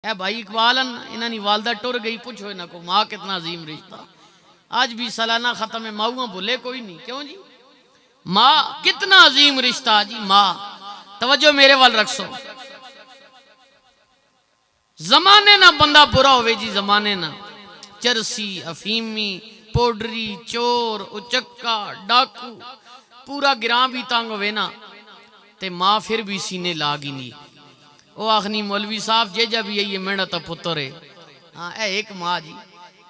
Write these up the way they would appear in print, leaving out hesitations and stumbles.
ए भाई इकबाल इन्होंने वालदा टुर गई, पूछो इन्हों को माँ कितना अजीम रिश्ता। आज भी सालाना खत्म है, माऊआ भूले कोई नहीं, क्यों जी? माँ कितना अजीम रिश्ता जी। माँ तवज्जो मेरे वाल रखसो। जमाने ना बंदा बुरा होवे जी, जमाने ना चरसी अफीमी पोडरी चोर उचक्का डाकू पूरा गिरां भी तंग होवे ना, ते माँ फिर भी सीने लागी नहीं। वो आखनी मौलवी साहब जे जब ये मेहनत पुत्र है। हाँ ए एक माँ जी,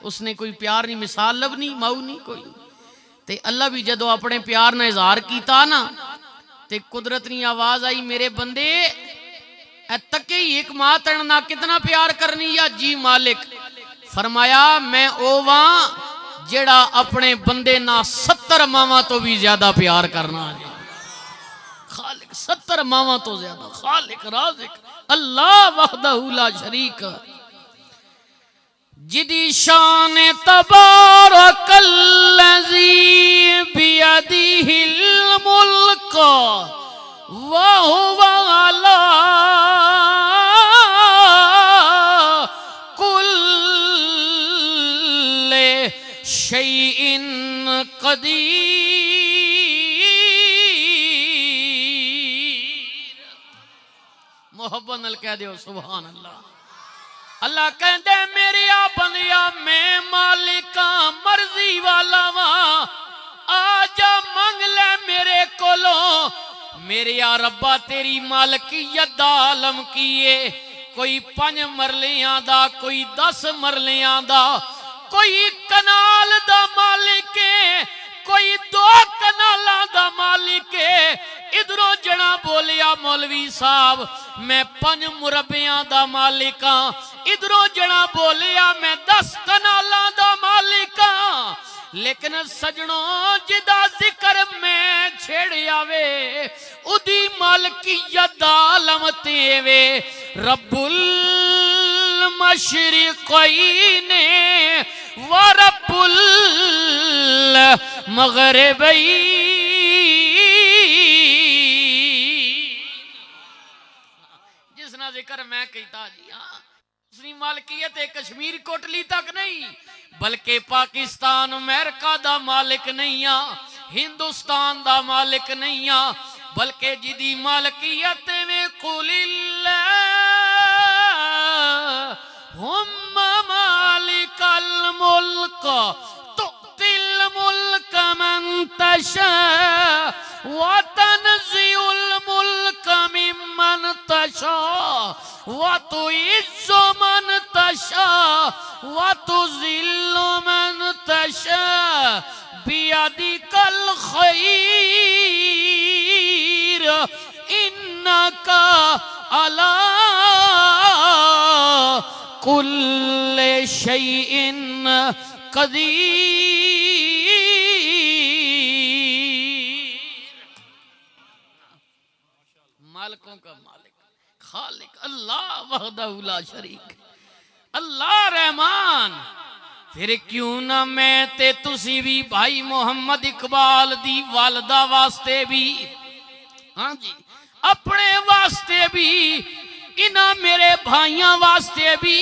उसने कोई प्यार नहीं मिसाल लभनी माऊ नहीं कोई। ते अल्लाह भी जदों अपने प्यार ने इजहार किया ना, ते कुदरत की आवाज आई, मेरे बंदे तके ही एक माँ तड़ना कितना प्यार करनी या जी मालिक। फरमाया मैं ओवा जेड़ा अपने बंदे ना 70 मावा तो भी ज्यादा प्यार करना है। खालिक 70 मावा तो ज्यादा, खालिक राज़िक अल्लाह वहदहू ला शरीक। जिदी शान तबारकल्लज़ी बियदिहिल मुल्क व हुवा अला कुल्लि शैइन क़दीर। मोहब्बत नल कह दो सुभान अल्लाह। अल्लाह कहते मेरे आ बंदिया मैं मालिका मर्जी वाला वा, आजा मंग ले मेरे कोलो। मेरे आ रब्बा तेरी मालकियत दा आलम कीए। कोई 5 मरलियां दा, कोई 10 मरलियां दा, कोई कनाल दा मालिक है, कोई 2 कनाला दा मालिक है। इधरों जना बोलिया मौलवी साहब मैं 5 मुरब्बियां दा मालिक हां, इधरों जना बोलिया मैं 10 कनालां दा मालिक हां। लेकिन सजनों जिदा जिक्र मैं छेड़िया वे उदी मालकियत दा आलम तेवे। रब्बुल मशरिक़ैन व रब्बुल मग़रिबैन। जिसना जिक्र मैं कहता जी हाँ, उसकी मालकियत कश्मीर कोटली तक नहीं बल्कि पाकिस्तान अमेरिका दा मालिक नहीं आ, हिंदुस्तान दा मालिक नहीं आ, बल्कि जिदी मालकियत में कुलिल्लाहुम्मा मालिकल मुल्क तुतिल मुल्क मन तशा व तनज़िउल मुल्क मिम्मन तशा व तुइज़्ज़ु मन तशा व तुज़िल्लु मन तशा बियदिकल खैर इन्नका अला कुल्लि शैइन क़दीर। मालिकों का मालिक खालिक अल्लाह वहदहू ला शरीक, अल्लाह रहमान। फिर क्यों ना मैं ते तुसी भी भाई मोहम्मद इकबाल दी वालदा वास्ते भी, हाँ जी अपने वास्ते भी, इना मेरे भाइयों वास्ते भी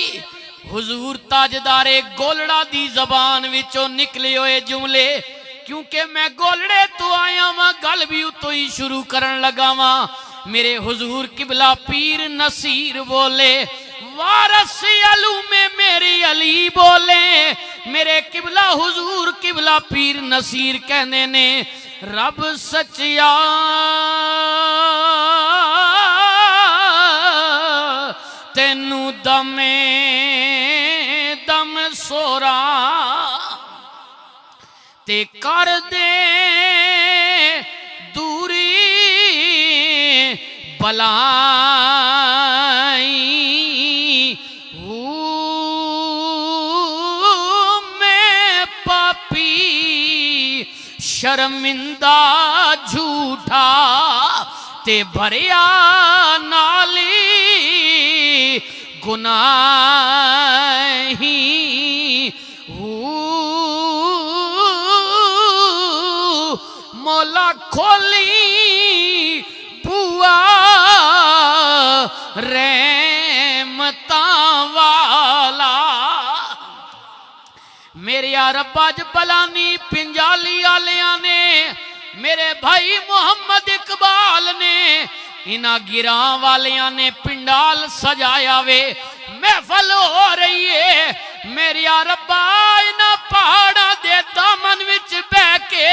हुजूर ताजदारे गोलड़ा दी जबान विचों निकले हुए जुमले, क्योंकि मैं गोलड़े तो आया वां गल भी उतो ही शुरू करन लगा वां। मेरे हुजूर किबला पीर नसीर बोले, वारस अलू में मेरी अली बोले। मेरे किबला हुजूर किबला पीर नसीर कहने ने रब सच्चिया तेनू दमे दम सोरा ते कर दे दूरी बलाई। मैं पापी शर्मिंदा झूठा ते भरिया नाली गुनाही। मौला खोली बुआ रहमतां मेरे यार रब्बा ज बलानी पिंजाली आलिया ने मेरे भाई मोहम्मद इकबाल ने इना गिरा वालिया ने पिंडाल सजाया वे महफल हो रही है। मेरे यार रब्बा इना पहाड़ा दे दामन विच बह के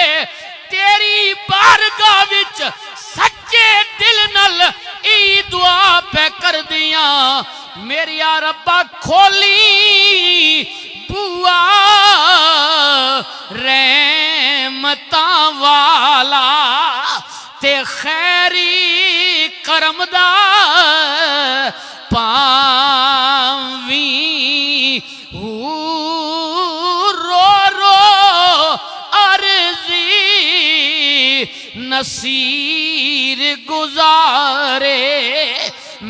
तेरी बारगाह विच सच्चे दिल नल ई दुआ पे कर दिया। मेरे यार रब्बा खोली बुआ रहमता वाला ते खैरी करमदा पावी रो रो अर्जी नसीर गुजारे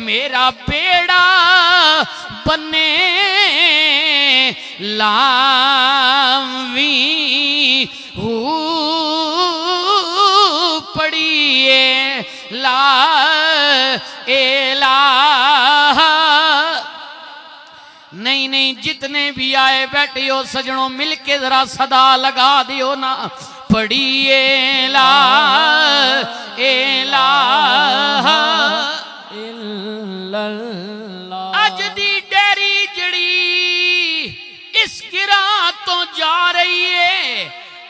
मेरा बेड़ा बने लावी पड़िए ला नहीं नहीं जितने भी आए बैठे हो सजनों मिलके जरा सदा लगा दियो ना पड़िए ला अज दी डेरी जड़ी इस गिरा तो जा रही है।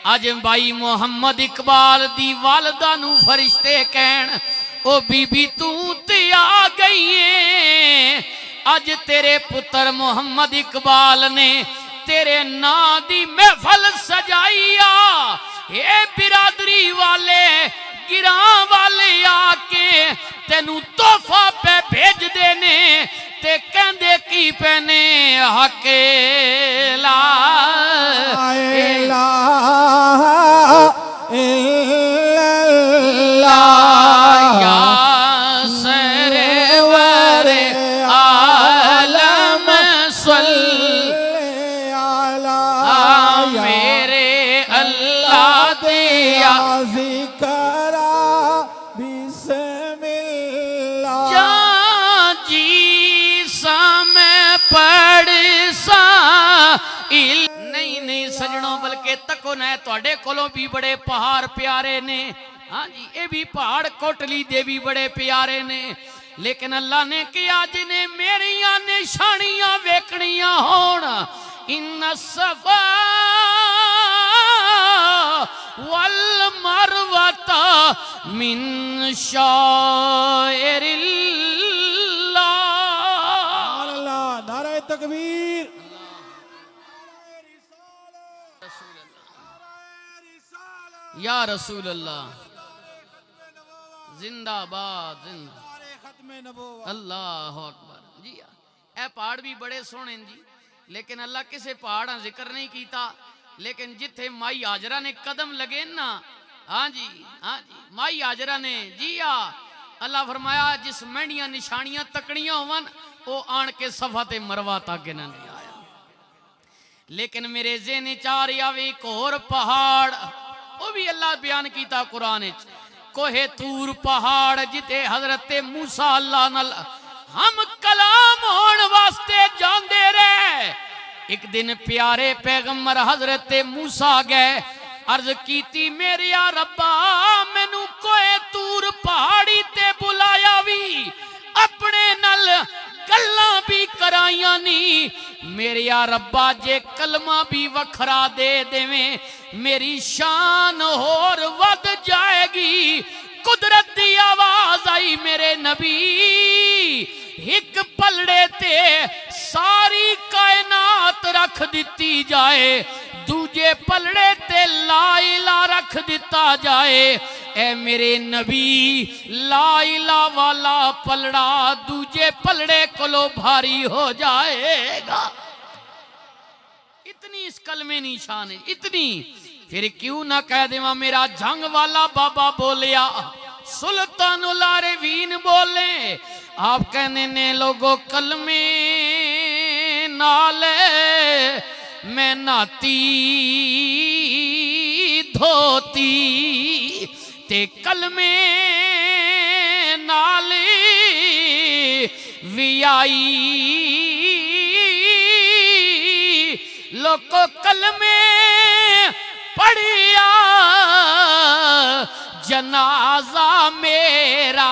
अज भाई मोहम्मद इकबाल दी वालदा नू फरिश्ते कहन ओ बीबी तू ते आ गई है। अज तेरे पुत्र मोहम्मद इकबाल ने तेरे नां दी महफल सजाईया। ये बिरादरी वाले गिरा वाले आके तेनू तोहफा पे भेज देने ते कहंदे की पैने हके ला या सरवर आलम सल्ले अला मेरे अल्लाह दिया जिकरा बिस्मिल्लाह जा जी समय पढ़ सा नहीं नहीं सजनों बल्कि तको न तुहाडे कोलों भी बड़े पहाड़ प्यारे ने। हाँ जी ये भी पहाड़ कोटली दे भी बड़े प्यारे ने लेकिन अल्लाह ने किया जिन्हें मेरिया निशानियां वेखनियां होण इन सफा वल मरवता मिन शाइरिल्लाह। अल्लाह नारे तकबीर या रसूल अल्लाह जिंदाबाद जिंदा अल्लाह अकबर जी। ए पहाड़ भी बड़े सोहने जी लेकिन अल्लाह किसे पहाड़ जिक्र नहीं किया लेकिन जिथे माई हाजरा ने कदम लगे ना हाँ जी माई हाजरा ने जी अल्लाह फरमाया जिस मेहणियां निशानियां तकड़ियां होवन वो आन के सफा ते मरवा तक नहीं आया। लेकिन मेरे ज़हन च आ रहा वे एक होर पहाड़ वो भी अल्लाह बयान किया कुरान च कोहे तूर पहाड़ जिते हजरत मूसा अल्लाह नाल हम कलाम होने वास्ते जांदे रहे। एक दिन प्यारे पैगंबर हजरत मूसा गए अर्ज कीती मेरे या रब्बा मैनू कोहे तूर पहाड़ी ते बुलाया भी अपने नल गल्लां भी कराइया नहीं। मेरे या रब्बा जे कलमा भी वखरा दे देवें मेरी शान होर वध जाएगी। कुदरत दी आवाज आई मेरे नबी एक पलड़े ते सारी कायनात रख दिती जाए दूजे पलड़े ते ला इला रख दिता जाए। ए मेरे नबी ला इला वाला पलड़ा दूजे पलड़े कोलो भारी हो जाएगा। इतनी इस कलमे निशान है इतनी फिर क्यों ना कह देवा मेरा जंग वाला बाबा बोलिया सुल्तानुल आरिफीन बोले आप कहने ने लोगों कलमे नाले मैं नाती धोती ते कलमे नाले वियाई लोको कलमे पढ़िया जनाजा मेरा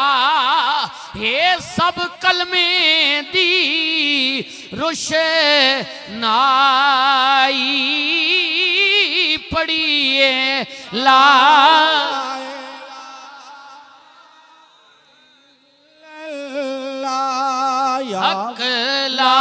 हे सब कलमे दी रोशनाई पढ़िए ला या हक ला